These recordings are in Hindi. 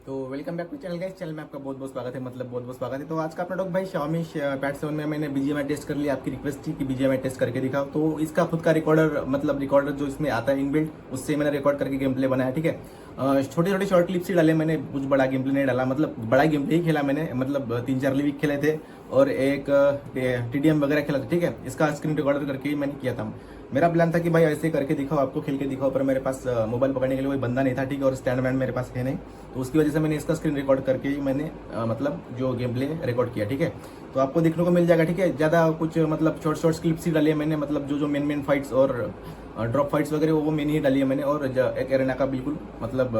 तो welcome back to channel guys. Channel में आपका बहुत बहुत स्वागत है, मतलब बहुत बहुत स्वागत है। तो आज का अपना टॉक भाई Xiaomi Pad 7 में मैंने Bgmi टेस्ट कर लिया। आपकी रिक्वेस्ट थी कि Bgmi टेस्ट करके दिखाओ, तो इसका खुद का रिकॉर्डर, मतलब रिकॉर्डर जो इसमें आता है इनबिल्ट, उससे मैंने रिकॉर्ड करके गेम प्ले बनाया। ठीक है, छोटे छोटे शॉर्ट क्लिप्स ही डाले मैंने, कुछ बड़ा गेम प्ले नहीं डाला। मतलब बड़ा गेम प्ले ही खेला मैंने, मतलब 3-4 लिविक खेले थे और एक TDM वगैरह खेला था। ठीक है, इसका स्क्रीन रिकॉर्डर करके ही मैंने किया था। मेरा प्लान था कि भाई ऐसे करके दिखाओ, आपको खेल के दिखाओ, पर मेरे पास मोबाइल पकड़ने के लिए कोई बंदा नहीं था। ठीक है, और स्टैंड वैंड मेरे पास है नहीं, तो उसकी वजह से मैंने इसका स्क्रीन रिकॉर्ड करके ही मैंने मतलब जो गेम प्ले रिकॉर्ड किया। ठीक है, तो आपको देखने को मिल जाएगा। ठीक है, ज़्यादा कुछ मतलब शॉर्ट क्लिप्स ही डाली है मैंने, मतलब जो मेन फाइट्स और ड्रॉप फाइट्स वगैरह वो मेन ही डाली है मैंने, और एक एरेना का बिल्कुल मतलब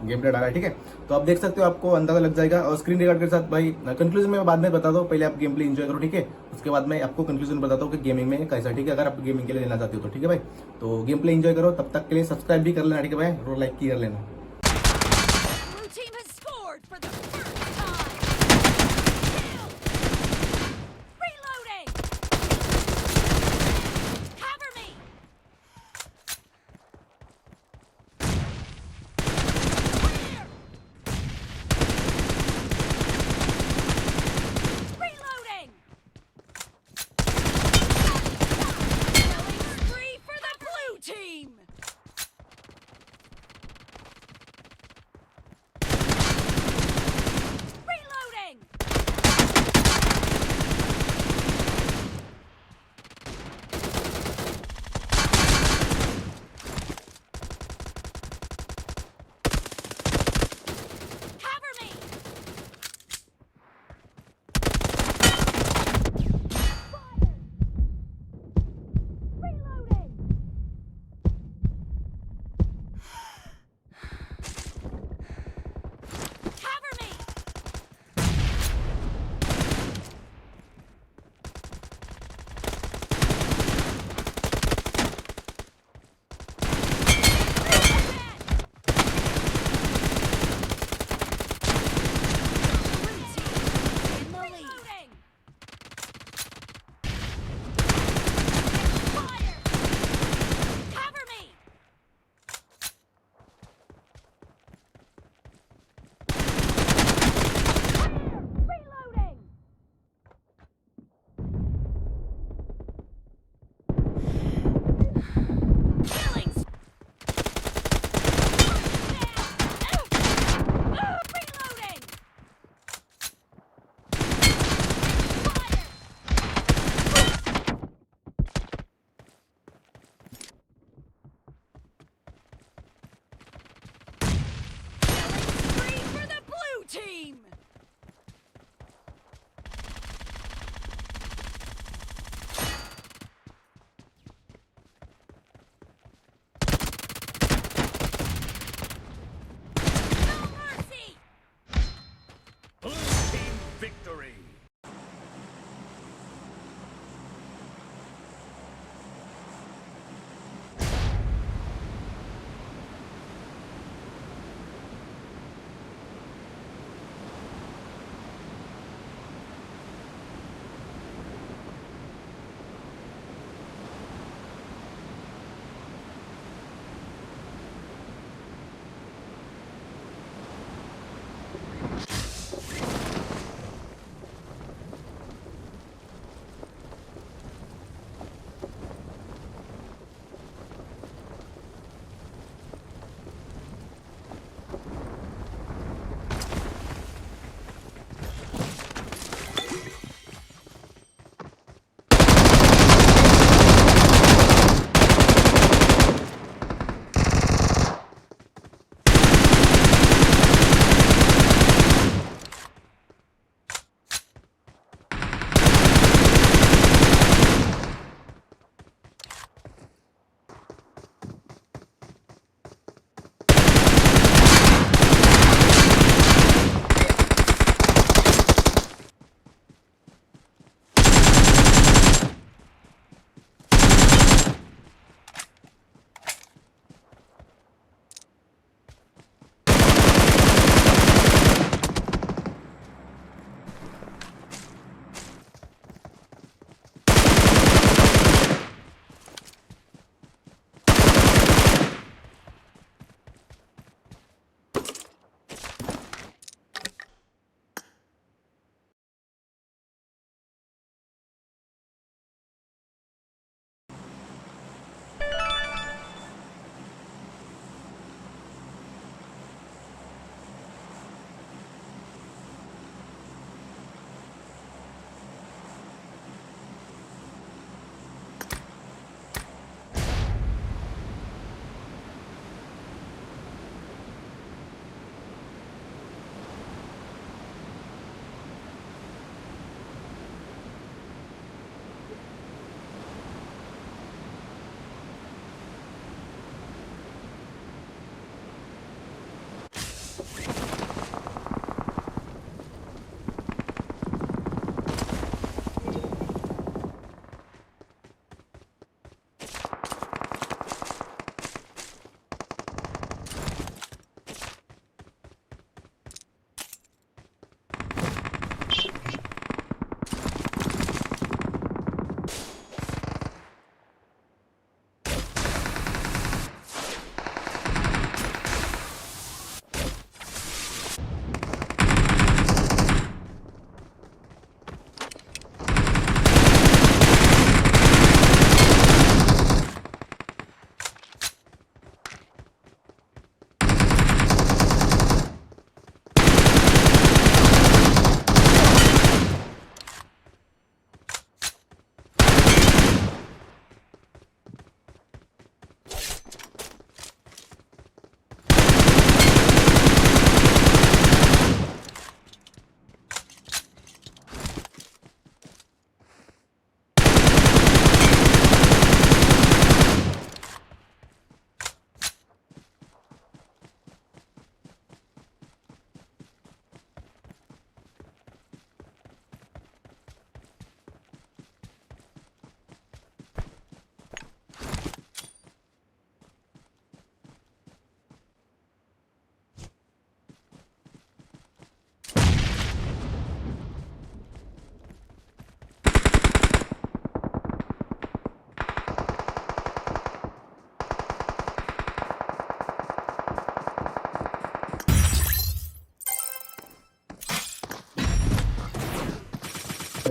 गेम प्ले डाला है। ठीक है, तो आप देख सकते हो, आपको अंदाजा लग जाएगा। और स्क्रीन रिकॉर्ड के साथ भाई कंक्लूजन में बाद में बता दो, पहले आप गेम प्ले एंजॉय करो। ठीक है, उसके बाद मैं आपको कंक्लूजन बताता हूँ कि गेमिंग में कैसा। ठीक है, अगर आप गेमिंग के लिए लेना चाहते हो तो ठीक है भाई, तो गेम प्ले एंजॉय करो। तब तक के लिए सब्सक्राइब भी कर लेना। ठीक है भाई, और लाइक की कर लेना। Blue team has scored for the first time. Kill. Reloading. Cover me. Clear. Reloading. Killing spree for the blue team.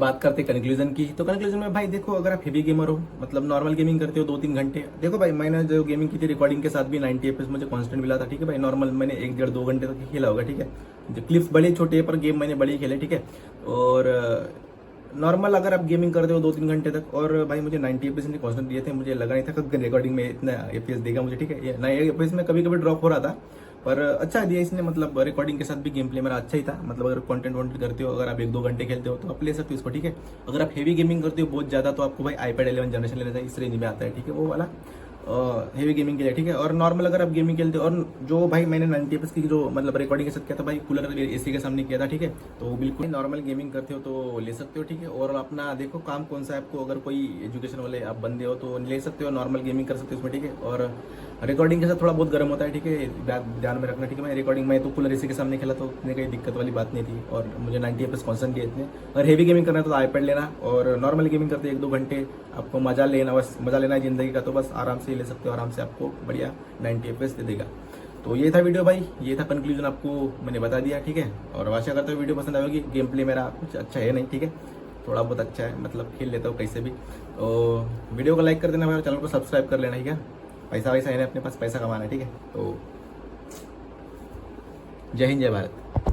बात करते हैं कंक्लूजन की। तो कंक्लूजन में भाई देखो, अगर आप हेवी गेमर हो, मतलब नॉर्मल गेमिंग करते हो 2-3 घंटे, देखो भाई मैंने जो गेमिंग की थी रिकॉर्डिंग के साथ भी 90 FPS मुझे कांस्टेंट मिला था, ठीक है भाई। नॉर्मल मैंने 1-1.5-2 घंटे तक खेला होगा, ठीक है। जो क्लिप्स बड़े छोटे पर गेम मैंने बड़े खेले, ठीक है। और नॉर्मल अगर आप गेमिंग करते हो 2-3 घंटे तक, और भाई मुझे 90 FPS ने कांस्टेंट दिए थे, मुझे लगा नहीं था कि रिकॉर्डिंग में इतना FPS देगा मुझे, ठीक है। 90 FPS में कभी कभी ड्रॉप हो रहा था, पर अच्छा दिया इसने, मतलब रिकॉर्डिंग के साथ भी गेम प्ले मेरा अच्छा ही था। मतलब अगर कंटेंट वॉन्टेंट करते हो, अगर आप 1-2 घंटे खेलते हो तो आप ले सकते हो इसको, ठीक है। अगर आप हेवी गेमिंग करते हो बहुत ज़्यादा, तो आपको भाई iPad 11 जनरेशन लेना चाहिए, इस रेंज में आता है, ठीक है, वो वाला हेवी गेमिंग के लिए, ठीक है। और नॉर्मल अगर आप गेमिंग खेलते हो, और जो भाई मैंने 90 FPS की जो मतलब रिकॉर्डिंग के साथ किया था भाई, कूलर AC के सामने किया था, ठीक है। तो बिल्कुल नॉर्मल गेमिंग करते हो तो ले सकते हो, ठीक है। और अपना देखो काम कौन सा है आपको, अगर कोई एजुकेशन वाले आप बंदे हो तो ले सकते हो, नॉर्मल गेमिंग कर सकते हो इसमें, ठीक है। और रिकॉर्डिंग के साथ थोड़ा बहुत गर्म होता है, ठीक है, ध्यान में रखना, ठीक है। मैं रिकॉर्डिंग में तो कूलर AC के सामने खेला तो इतने कोई दिक्कत वाली बात नहीं थी, और मुझे 90 FPS कॉन्स्टेंट दिए इतने। अगर हेवी गेमिंग करना है तो iPad लेना, और नॉर्मल गेमिंग करते 1-2 घंटे आपको मजा लेना, बस मजा लेना है जिंदगी का, तो बस आराम से ले सकते हो, आराम से आपको बढ़िया 90 FPS दे देगा। तो ये था वीडियो भाई, ये था कंक्लूजन, आपको मैंने बता दिया, ठीक है। और आशा करता हूँ वीडियो पसंद आएगी। गेम प्ले मेरा कुछ अच्छा है नहीं, ठीक है, थोड़ा बहुत अच्छा है, मतलब खेल लेता हूँ कैसे भी। तो वीडियो को लाइक कर देना भाई, और चैनल को सब्सक्राइब कर लेना, ठीक है। पैसा वैसा है ना, अपने पास पैसा कमाना है, ठीक है। तो जय हिंद, जय भारत।